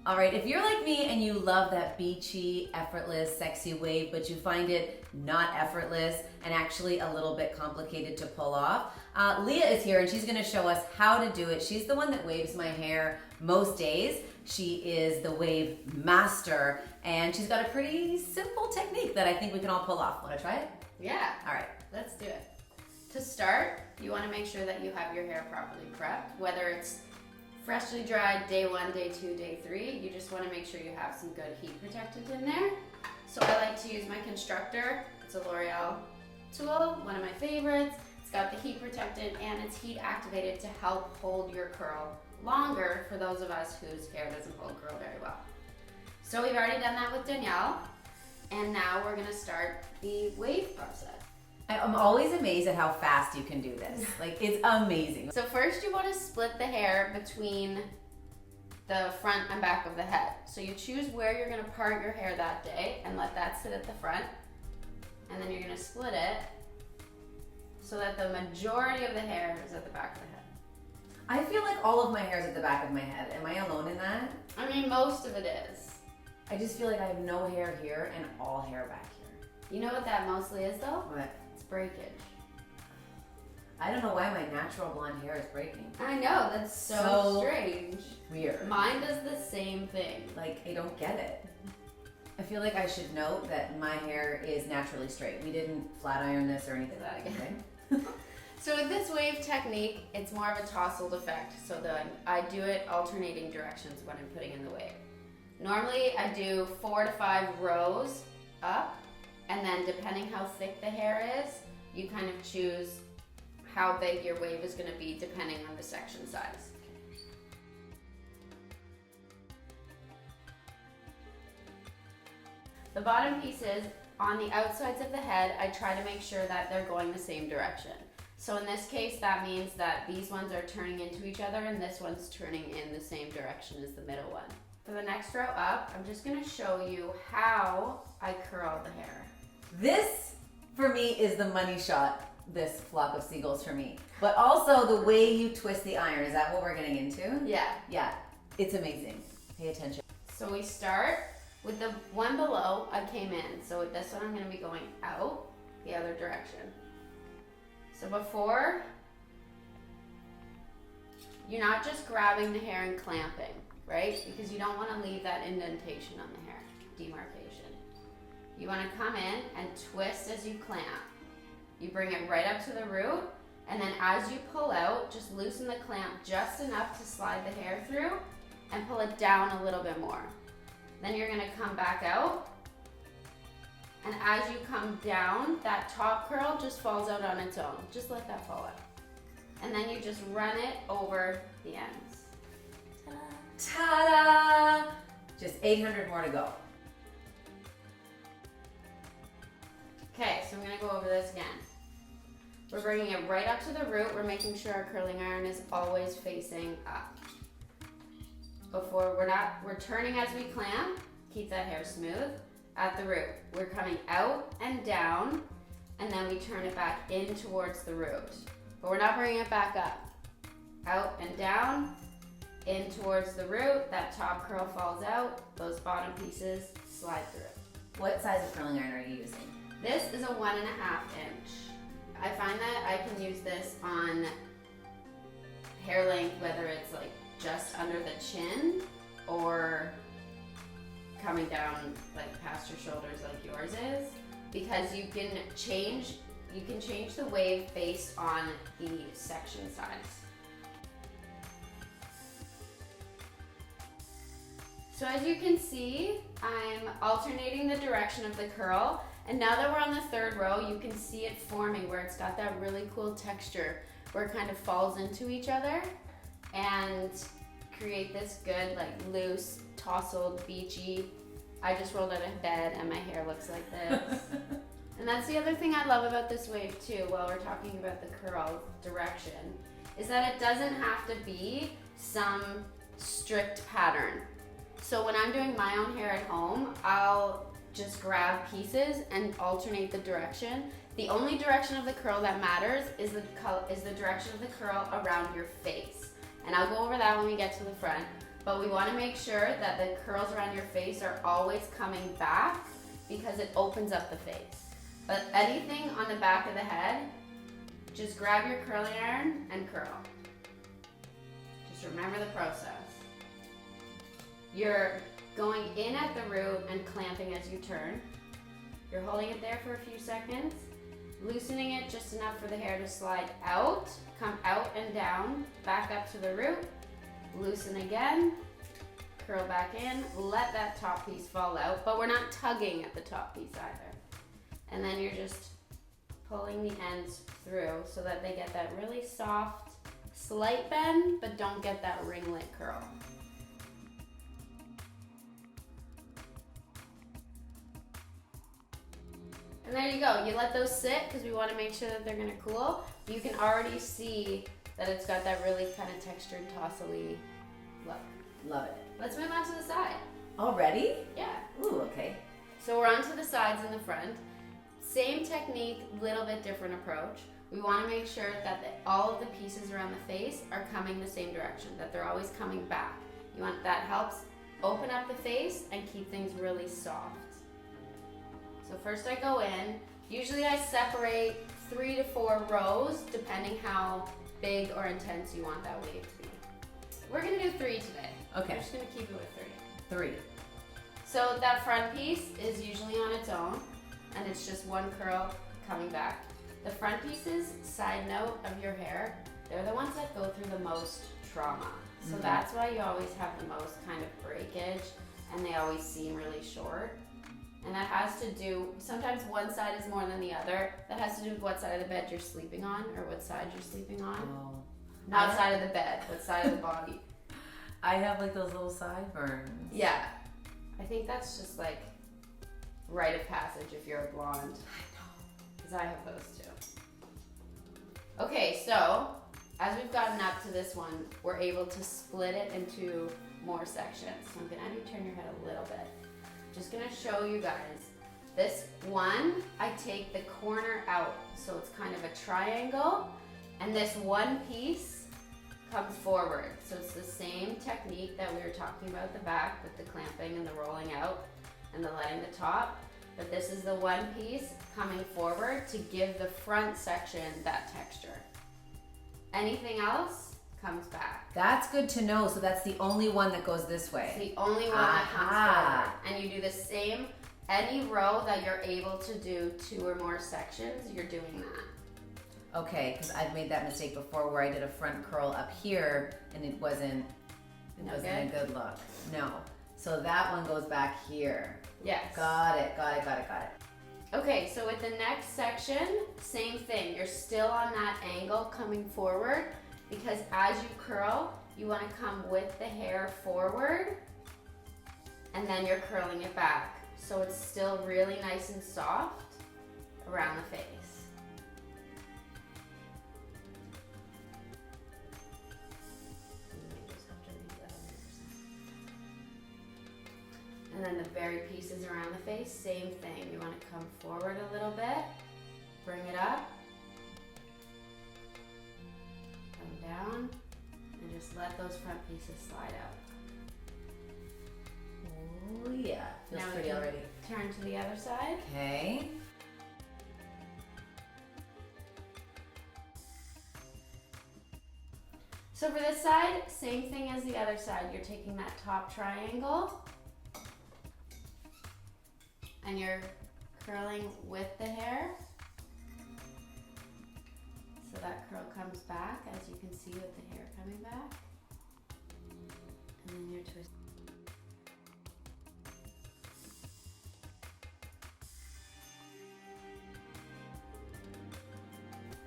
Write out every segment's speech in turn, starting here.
All right, if you're like me and you love that beachy, effortless, sexy wave, but you find it not effortless and actually a little bit complicated to pull off, Leah is here and she's gonna show us how to do it. She's the one that waves my hair most days. She is the wave master and she's got a pretty simple technique that I think we can all pull off. Wanna try it? Yeah. All right. Let's do it. To start, you want to make sure that you have your hair properly prepped, whether it's freshly dried day 1, day 2, day 3. You just want to make sure you have some good heat protectant in there. So I like to use my Constructor. It's a L'Oreal tool, one of my favorites. It's got the heat protectant and it's heat activated to help hold your curl longer for those of us whose hair doesn't hold curl very well. So we've already done that with Danielle, and now we're going to start the wave process. I'm always amazed at how fast you can do this. Like, it's amazing. So first you want to split the hair between the front and back of the head. So you choose where you're going to part your hair that day and let that sit at the front. And then you're going to split it so that the majority of the hair is at the back of the head. I feel like all of my hair is at the back of my head. Am I alone in that? I mean, most of it is. I just feel like I have no hair here and all hair back here. You know what that mostly is though? What? It's breakage. I don't know why my natural blonde hair is breaking. I know, that's so strange. Weird. Mine does the same thing. Like, I don't get it. I feel like I should note that my hair is naturally straight. We didn't flat iron this or anything like that, okay? So with this wave technique, it's more of a tousled effect. So I do it alternating directions when I'm putting in the wave. Normally I do 4 to 5 rows up, and then depending how thick the hair is, you kind of choose how big your wave is going to be depending on the section size. The bottom pieces on the outsides of the head, I try to make sure that they're going the same direction. So in this case, that means that these ones are turning into each other and this one's turning in the same direction as the middle one. For the next row up, I'm just going to show you how I curl the hair. This, for me, is the money shot, this flock of seagulls for me. But also the way you twist the iron. Is that what we're getting into? Yeah. Yeah, it's amazing. Pay attention. So we start with the one below I came in. So with this one, I'm going to be going out the other direction. So before, you're not just grabbing the hair and clamping, right? Because you don't want to leave that indentation on the hair, demarcation. You want to come in and twist as you clamp. You bring it right up to the root, and then as you pull out, just loosen the clamp just enough to slide the hair through and pull it down a little bit more. Then you're going to come back out, and as you come down, that top curl just falls out on its own. Just let that fall out. And then you just run it over the ends. Ta-da! Just 800 more to go. Okay, so I'm going to go over this again. We're bringing it right up to the root. We're making sure our curling iron is always facing up. We're turning as we clamp. Keep that hair smooth. At the root, we're coming out and down, and then we turn it back in towards the root. But we're not bringing it back up. Out and down, in towards the root. That top curl falls out. Those bottom pieces slide through. What size of curling iron are you using? This is a 1.5 inch. I find that I can use this on hair length, whether it's like just under the chin or coming down like past your shoulders like yours is, because you can change the wave based on the section size. So as you can see, I'm alternating the direction of the curl, and now that we're on the third row, you can see it forming where it's got that really cool texture where it kind of falls into each other and create this good like loose, tousled, beachy. I just rolled out of bed and my hair looks like this. And that's the other thing I love about this wave too, while we're talking about the curl direction, is that it doesn't have to be some strict pattern. So when I'm doing my own hair at home, I'll just grab pieces and alternate the direction. The only direction of the curl that matters is the direction of the curl around your face. And I'll go over that when we get to the front. But we want to make sure that the curls around your face are always coming back because it opens up the face. But anything on the back of the head, just grab your curling iron and curl. Just remember the process. You're going in at the root and clamping as you turn. You're holding it there for a few seconds, loosening it just enough for the hair to slide out, come out and down, back up to the root, loosen again, curl back in, let that top piece fall out, but we're not tugging at the top piece either. And then you're just pulling the ends through so that they get that really soft, slight bend, but don't get that ringlet curl. And there you go. You let those sit because we want to make sure that they're going to cool. You can already see that it's got that really kind of textured, tousle-y look. Love it. Let's move on to the side. Already? Yeah. Ooh, okay. So we're on to the sides and the front. Same technique, little bit different approach. We want to make sure that all of the pieces around the face are coming the same direction, that they're always coming back. That helps open up the face and keep things really soft. So first I go in. Usually I separate 3 to 4 rows, depending how big or intense you want that wave to be. We're gonna do 3 today. Okay. We're just gonna keep it with 3. 3. So that front piece is usually on its own, and it's just one curl coming back. The front pieces, side note of your hair, they're the ones that go through the most trauma. So that's why you always have the most kind of breakage, and they always seem really short. And that has to do, sometimes one side is more than the other. That has to do with what side of the bed you're sleeping on, or what side you're sleeping on. Oh. Not side of the bed, what side of the body. I have like those little sideburns. Yeah. I think that's just like rite of passage if you're a blonde. I know. Because I have those too. Okay, so as we've gotten up to this one, we're able to split it into more sections. So I'm gonna have you turn your head a little bit. Just gonna show you guys. This one, I take the corner out, so it's kind of a triangle, and this one piece comes forward. So it's the same technique that we were talking about at the back with the clamping and the rolling out and the letting the top. But this is the one piece coming forward to give the front section that texture. Anything else comes back. That's good to know. So that's the only one that goes this It's way. the only one that comes forward. And you do the same, any row that you're able to do 2 or more sections, you're doing that. Okay, because I've made that mistake before where I did a front curl up here and it wasn't a good look. No. So that one goes back here. Yes. Got it. Okay, so with the next section, same thing. You're still on that angle coming forward because as you curl, you want to come with the hair forward and then you're curling it back. So it's still really nice and soft around the face. And then the very pieces around the face, same thing. You want to come forward a little bit, bring it up, come down, and just let those front pieces slide out. Oh yeah, feels Now we pretty can already. Turn to the other side. Okay. So for this side, same thing as the other side. You're taking that top triangle and you're curling with the hair. So that curl comes back, as you can see with the hair coming back. And then you're twisting.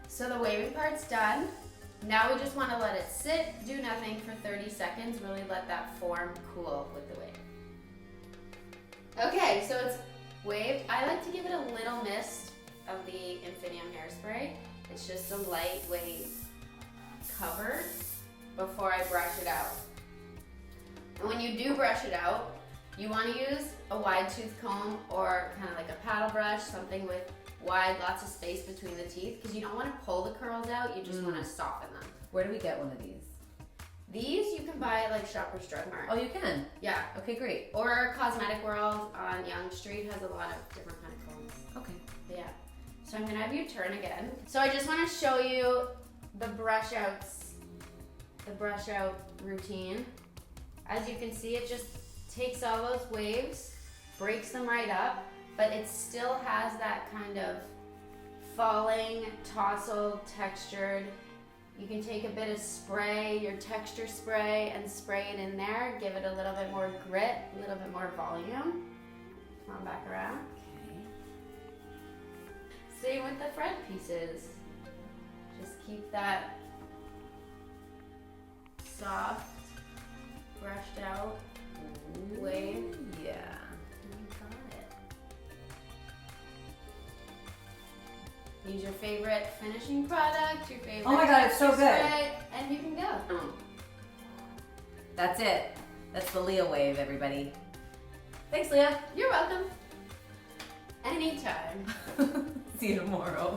So the waving part's done. Now we just want to let it sit, do nothing for 30 seconds, really let that form cool with the wave. Okay, so it's waved. I like to give it a little mist of the Infinium hairspray. It's just a lightweight cover before I brush it out. And when you do brush it out, you want to use a wide tooth comb or kind of like a paddle brush, something with wide, lots of space between the teeth, because you don't want to pull the curls out, you just want to soften them. Where do we get one of these? These you can buy at like Shoppers Drug Mart. Oh, you can? Yeah. Okay, great. Or Cosmetic World on Yonge Street has a lot of different kind of combs. Okay. But yeah. So I'm gonna have you turn again. So I just want to show you the brush out routine. As you can see, it just takes all those waves, breaks them right up, but it still has that kind of falling, tousled, textured. You can take a bit of spray, your texture spray, and spray it in there. Give it a little bit more grit, a little bit more volume. Come on back around. Okay. Same with the front pieces. Just keep that soft, brushed out wave. Yeah. You got it. Use your favorite finishing product, your favorite. Oh my God, it's so texture good. spray, and you can go. That's it. That's the Leah wave, everybody. Thanks, Leah. You're welcome. Anytime. See you tomorrow.